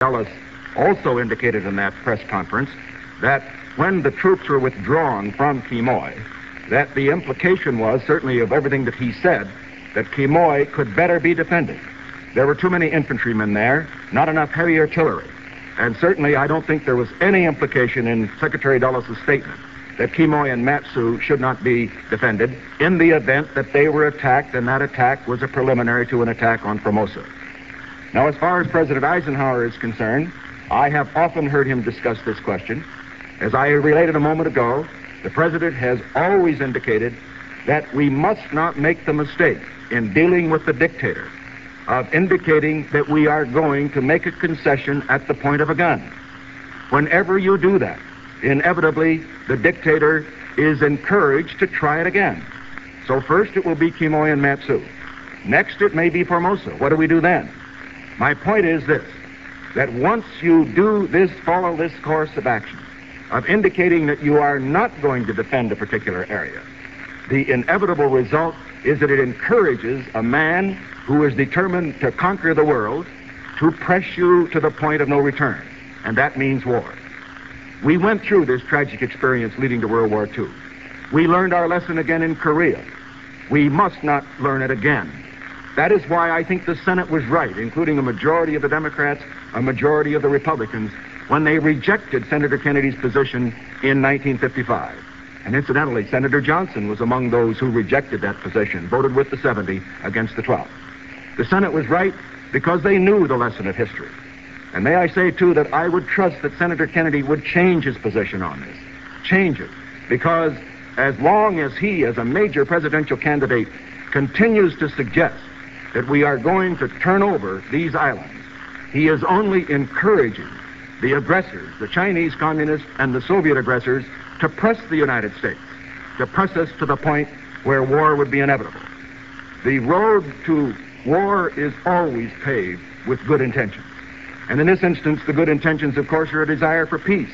Dulles also indicated in that press conference that when the troops were withdrawn from Quemoy, that the implication was, certainly of everything that he said, that Quemoy could better be defended. There were too many infantrymen there, not enough heavy artillery. And certainly I don't think there was any implication in Secretary Dulles' statement that Quemoy and Matsu should not be defended in the event that they were attacked, and that attack was a preliminary to an attack on Formosa. Now, as far as President Eisenhower is concerned, I have often heard him discuss this question. As I related a moment ago, the President has always indicated that we must not make the mistake in dealing with the dictator of indicating that we are going to make a concession at the point of a gun. Whenever you do that, inevitably the dictator is encouraged to try it again. So first it will be Quemoy and Matsu. Next it may be Formosa. What do we do then? My point is this, that once you do this, follow this course of action, of indicating that you are not going to defend a particular area, the inevitable result is that it encourages a man who is determined to conquer the world to press you to the point of no return, and that means war. We went through this tragic experience leading to World War II. We learned our lesson again in Korea. We must not learn it again. That is why I think the Senate was right, including a majority of the Democrats, a majority of the Republicans, when they rejected Senator Kennedy's position in 1955. And incidentally, Senator Johnson was among those who rejected that position, voted with the 70 against the 12. The Senate was right because they knew the lesson of history. And may I say, too, that I would trust that Senator Kennedy would change his position on this. Change it. Because as long as he, as a major presidential candidate, continues to suggest that we are going to turn over these islands, he is only encouraging the aggressors, the Chinese communists and the Soviet aggressors, to press the United States, to press us to the point where war would be inevitable. The road to war is always paved with good intentions. And in this instance, the good intentions, of course, are a desire for peace.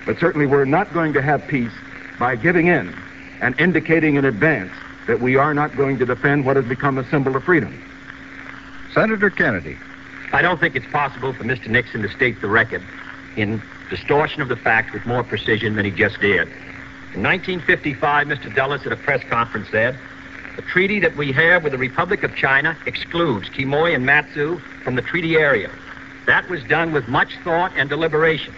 But certainly we're not going to have peace by giving in and indicating in advance that we are not going to defend what has become a symbol of freedom. Senator Kennedy. I don't think it's possible for Mr. Nixon to state the record in distortion of the facts with more precision than he just did. In 1955, Mr. Dulles at a press conference said, "The treaty that we have with the Republic of China excludes Quemoy and Matsu from the treaty area. That was done with much thought and deliberation.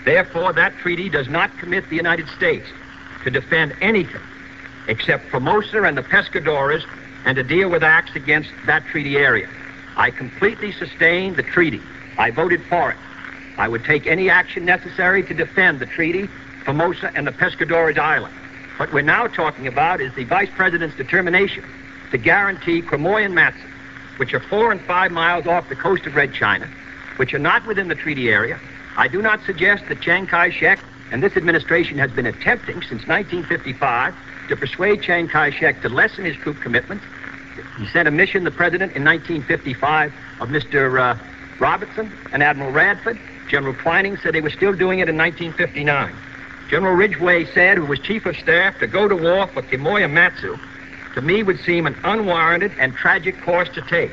Therefore, that treaty does not commit the United States to defend anything except Formosa and the Pescadores and to deal with acts against that treaty area. I completely sustain the treaty. I voted for it. I would take any action necessary to defend the treaty, Formosa and the Pescadores Island. What we're now talking about is the Vice President's determination to guarantee Quemoy and Matsu, which are 4 and 5 miles off the coast of Red China, which are not within the treaty area. I do not suggest that Chiang Kai-shek and this administration has been attempting since 1955 to persuade Chiang Kai-shek to lessen his troop commitments. He sent a mission, the President, in 1955 of Mr. Robertson and Admiral Radford. General Twining said they were still doing it in 1959. General Ridgway said, who was Chief of Staff, to go to war for Quemoy and Matsu, to me would seem an unwarranted and tragic course to take.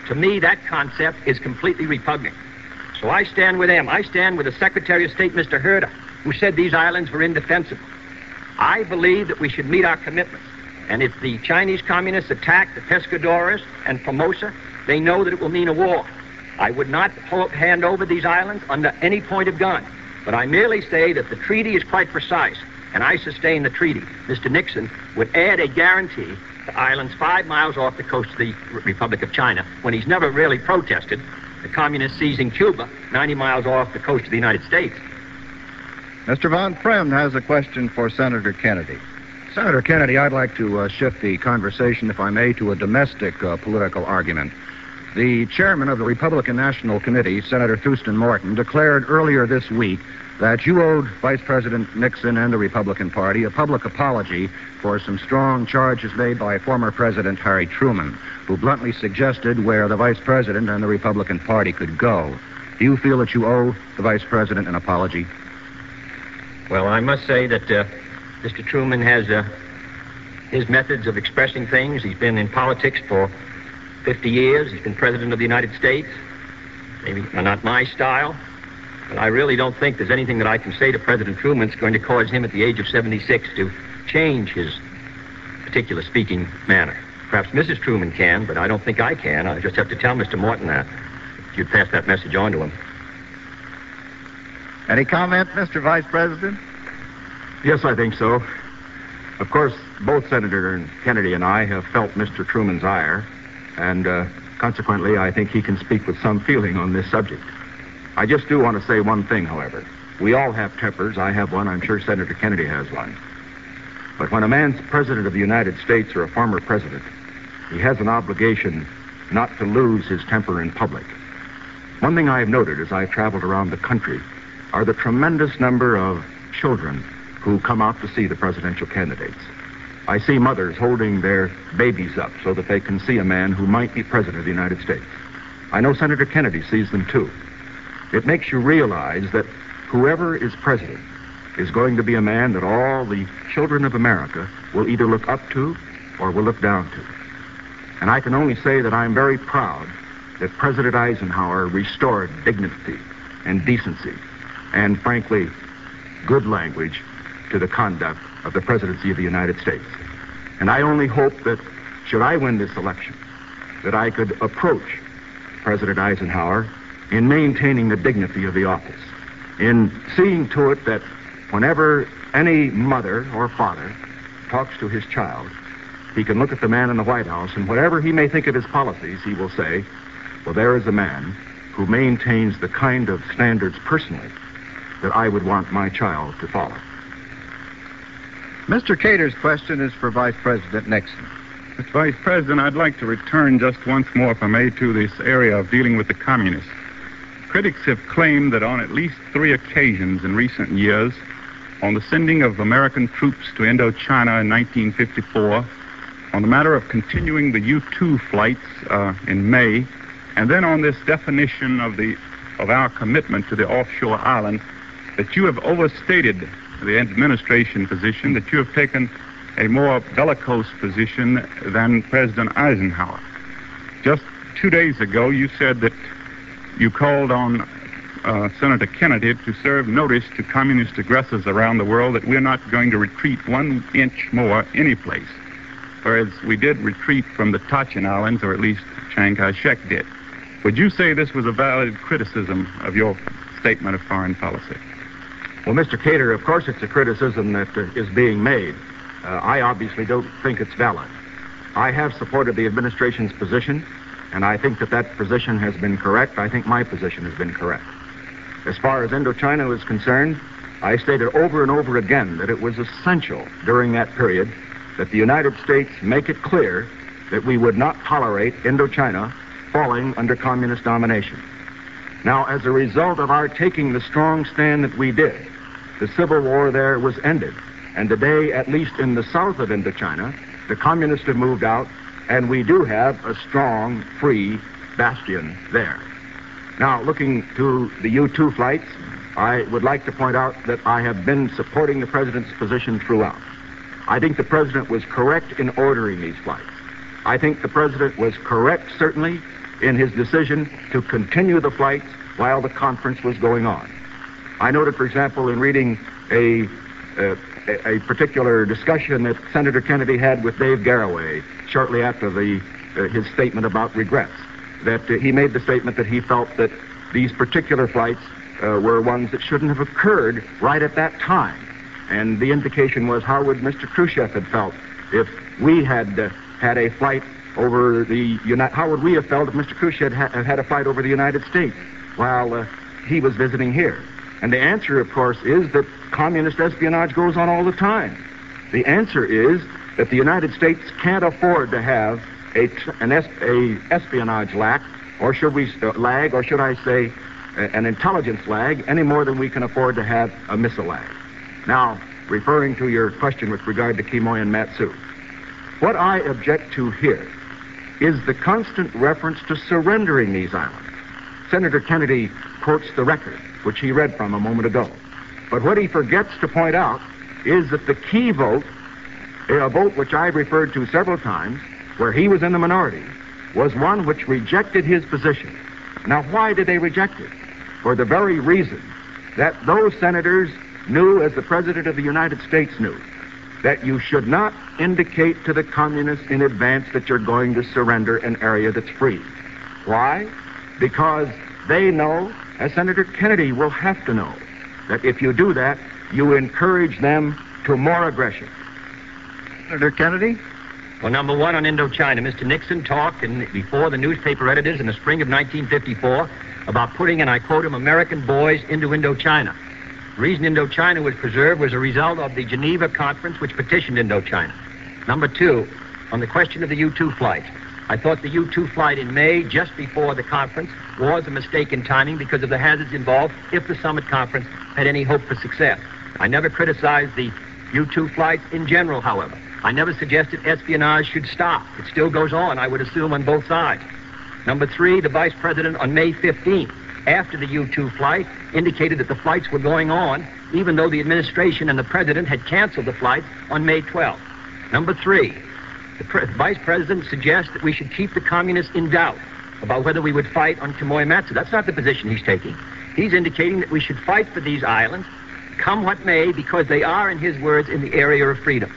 To me, that concept is completely repugnant. So I stand with them. I stand with the Secretary of State, Mr. Herter, who said these islands were indefensible. I believe that we should meet our commitments. And if the Chinese communists attack the Pescadores and Formosa, they know that it will mean a war. I would not hand over these islands under any point of gun. But I merely say that the treaty is quite precise, and I sustain the treaty. Mr. Nixon would add a guarantee to islands 5 miles off the coast of the Republic of China, when he's never really protested the communists seizing Cuba 90 miles off the coast of the United States. Mr. Von Friend has a question for Senator Kennedy. Senator Kennedy, I'd like to shift the conversation, if I may, to a domestic political argument. The chairman of the Republican National Committee, Senator Thurston Morton, declared earlier this week that you owed Vice President Nixon and the Republican Party a public apology for some strong charges made by former President Harry Truman, who bluntly suggested where the Vice President and the Republican Party could go. Do you feel that you owe the Vice President an apology? Well, I must say that Mr. Truman has his methods of expressing things. He's been in politics for 50 years. He's been President of the United States. Maybe not my style, but I really don't think there's anything that I can say to President Truman that's going to cause him at the age of 76 to change his particular speaking manner. Perhaps Mrs. Truman can, but I don't think I can. I just have to tell Mr. Morton that. If you'd pass that message on to him. Any comment, Mr. Vice President? Yes, I think so. Of course, both Senator Kennedy and I have felt Mr. Truman's ire, and consequently, I think he can speak with some feeling on this subject. I just do want to say one thing, however. We all have tempers. I have one. I'm sure Senator Kennedy has one. But when a man's president of the United States or a former president, he has an obligation not to lose his temper in public. One thing I've noted as I've traveled around the country are the tremendous number of children who come out to see the presidential candidates. I see mothers holding their babies up so that they can see a man who might be president of the United States. I know Senator Kennedy sees them too. It makes you realize that whoever is president is going to be a man that all the children of America will either look up to or will look down to. And I can only say that I'm very proud that President Eisenhower restored dignity and decency and, frankly, good language to the conduct of the presidency of the United States. And I only hope that, should I win this election, that I could approach President Eisenhower in maintaining the dignity of the office, in seeing to it that whenever any mother or father talks to his child, he can look at the man in the White House, and whatever he may think of his policies, he will say, well, there is a man who maintains the kind of standards personally that I would want my child to follow. Mr. Cater's question is for Vice President Nixon. Mr. Vice President, I'd like to return just once more, if I may, to this area of dealing with the communists. Critics have claimed that on at least 3 occasions in recent years, on the sending of American troops to Indochina in 1954, on the matter of continuing the U-2 flights in May, and then on this definition of our commitment to the offshore island, that you have overstated the administration position, that you have taken a more bellicose position than President Eisenhower. Just 2 days ago, you said that you called on Senator Kennedy to serve notice to communist aggressors around the world that we're not going to retreat 1 inch more anyplace, whereas we did retreat from the Tachin Islands, or at least Chiang Kai-shek did. Would you say this was a valid criticism of your statement of foreign policy? Well, Mr. Cater, of course it's a criticism that is being made. I obviously don't think it's valid. I have supported the administration's position, and I think that position has been correct. I think my position has been correct. As far as Indochina is concerned, I stated over and over again that it was essential during that period that the United States make it clear that we would not tolerate Indochina falling under communist domination. Now, as a result of our taking the strong stand that we did, the civil war there was ended. And today, at least in the south of Indochina, the communists have moved out, and we do have a strong, free bastion there. Now, looking to the U-2 flights, I would like to point out that I have been supporting the president's position throughout. I think the president was correct in ordering these flights. I think the president was correct, certainly, in his decision to continue the flights while the conference was going on. I noted, for example, in reading a particular discussion that Senator Kennedy had with Dave Garraway shortly after his statement about regrets, that he made the statement that he felt that these particular flights were ones that shouldn't have occurred right at that time. And the indication was, how would Mr. Khrushchev have felt if we had had a flight over how would we have felt if Mr. Khrushchev had a flight over the United States while he was visiting here? And the answer, of course, is that communist espionage goes on all the time. The answer is that the United States can't afford to have an espionage lag, or should I say an intelligence lag, any more than we can afford to have a missile lag. Now, referring to your question with regard to Quemoy and Matsu, what I object to here is the constant reference to surrendering these islands. Senator Kennedy quotes the record, which he read from a moment ago. But what he forgets to point out is that the key vote, a vote which I've referred to several times, where he was in the minority, was one which rejected his position. Now, why did they reject it? For the very reason that those senators knew, as the President of the United States knew, that you should not indicate to the communists in advance that you're going to surrender an area that's free. Why? Because they know, as Senator Kennedy will have to know, that if you do that, you encourage them to more aggression. Senator Kennedy? Well, number one, on Indochina, Mr. Nixon talked before the newspaper editors in the spring of 1954 about putting, and I quote him, American boys into Indochina. The reason Indochina was preserved was a result of the Geneva Conference, which petitioned Indochina. Number two, on the question of the U-2 flight, I thought the U-2 flight in May, just before the conference, was a mistake in timing because of the hazards involved if the summit conference had any hope for success. I never criticized the U-2 flights in general, however. I never suggested espionage should stop. It still goes on, I would assume, on both sides. Number three, the Vice President on May 15th, after the U-2 flight, indicated that the flights were going on, even though the administration and the President had canceled the flights on May 12th. Number three, the Vice President suggests that we should keep the communists in doubt about whether we would fight on Kimoy-Matsu. That's not the position he's taking. He's indicating that we should fight for these islands, come what may, because they are, in his words, in the area of freedom.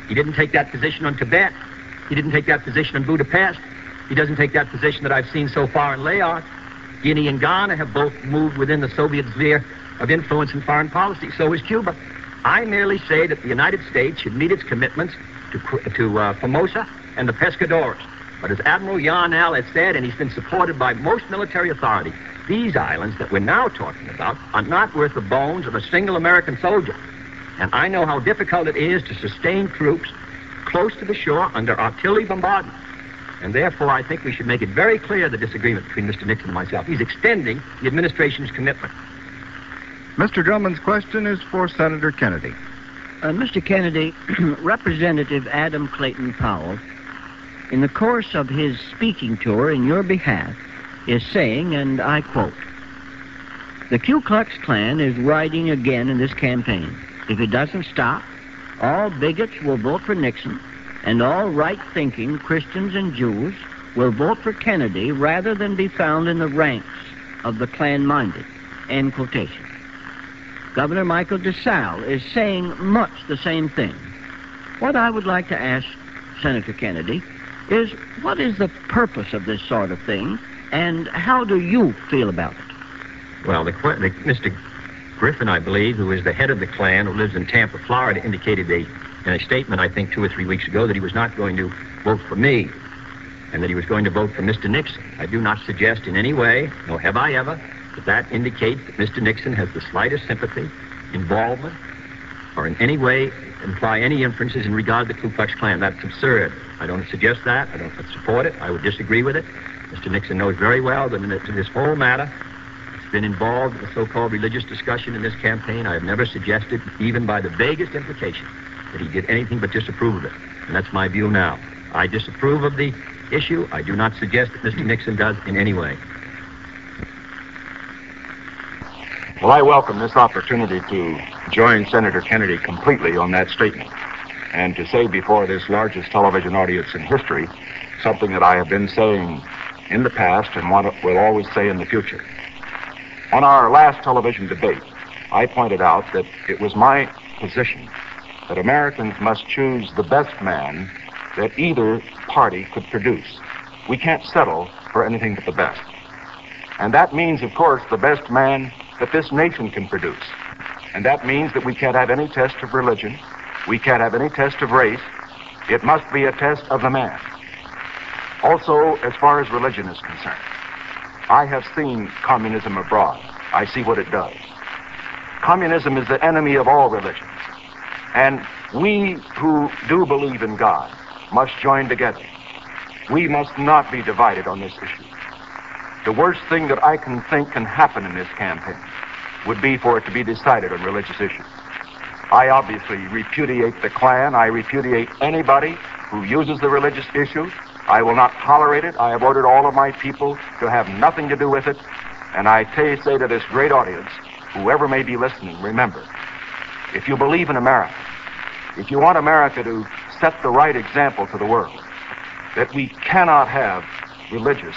He didn't take that position on Tibet. He didn't take that position on Budapest. He doesn't take that position that I've seen so far in Laos. Guinea and Ghana have both moved within the Soviet sphere of influence in foreign policy. So is Cuba. I merely say that the United States should meet its commitments to Formosa and the Pescadores. But as Admiral Yarnell has said, and he's been supported by most military authority, these islands that we're now talking about are not worth the bones of a single American soldier. And I know how difficult it is to sustain troops close to the shore under artillery bombardment. And therefore, I think we should make it very clear, the disagreement between Mr. Nixon and myself. He's extending the administration's commitment. Mr. Drummond's question is for Senator Kennedy. Mr. Kennedy, Representative Adam Clayton Powell, in the course of his speaking tour in your behalf, is saying, and I quote, "The Ku Klux Klan is riding again in this campaign. If it doesn't stop, all bigots will vote for Nixon, and all right-thinking Christians and Jews will vote for Kennedy rather than be found in the ranks of the Klan-minded." End quotation. Governor Michael DeSalle is saying much the same thing. What I would like to ask Senator Kennedy is, what is the purpose of this sort of thing, and how do you feel about it? Well, Mr. Griffin, I believe, who is the head of the Klan, who lives in Tampa, Florida, indicated in a statement, I think 2 or 3 weeks ago, that he was not going to vote for me, and that he was going to vote for Mr. Nixon. I do not suggest in any way, nor have I ever, that indicates that Mr. Nixon has the slightest sympathy, involvement, or in any way imply any inferences in regard to the Ku Klux Klan. That's absurd. I don't suggest that. I don't support it. I would disagree with it. Mr. Nixon knows very well that in this whole matter, it's been involved in the so-called religious discussion in this campaign. I have never suggested, even by the vaguest implication, that he did anything but disapprove of it. And that's my view now. I disapprove of the issue. I do not suggest that Mr. Nixon does in any way. Well, I welcome this opportunity to join Senator Kennedy completely on that statement, and to say before this largest television audience in history something that I have been saying in the past and will always say in the future. On our last television debate, I pointed out that it was my position that Americans must choose the best man that either party could produce. We can't settle for anything but the best. And that means, of course, the best man that this nation can produce. And that means that we can't have any test of religion. We can't have any test of race. It must be a test of the man. Also, as far as religion is concerned, I have seen communism abroad. I see what it does. Communism is the enemy of all religions. And we who do believe in God must join together. We must not be divided on this issue. The worst thing that I can think can happen in this campaign would be for it to be decided on religious issues. I obviously repudiate the Klan. I repudiate anybody who uses the religious issue. I will not tolerate it. I have ordered all of my people to have nothing to do with it. And I say to this great audience, whoever may be listening, remember, if you believe in America, if you want America to set the right example to the world, that we cannot have religious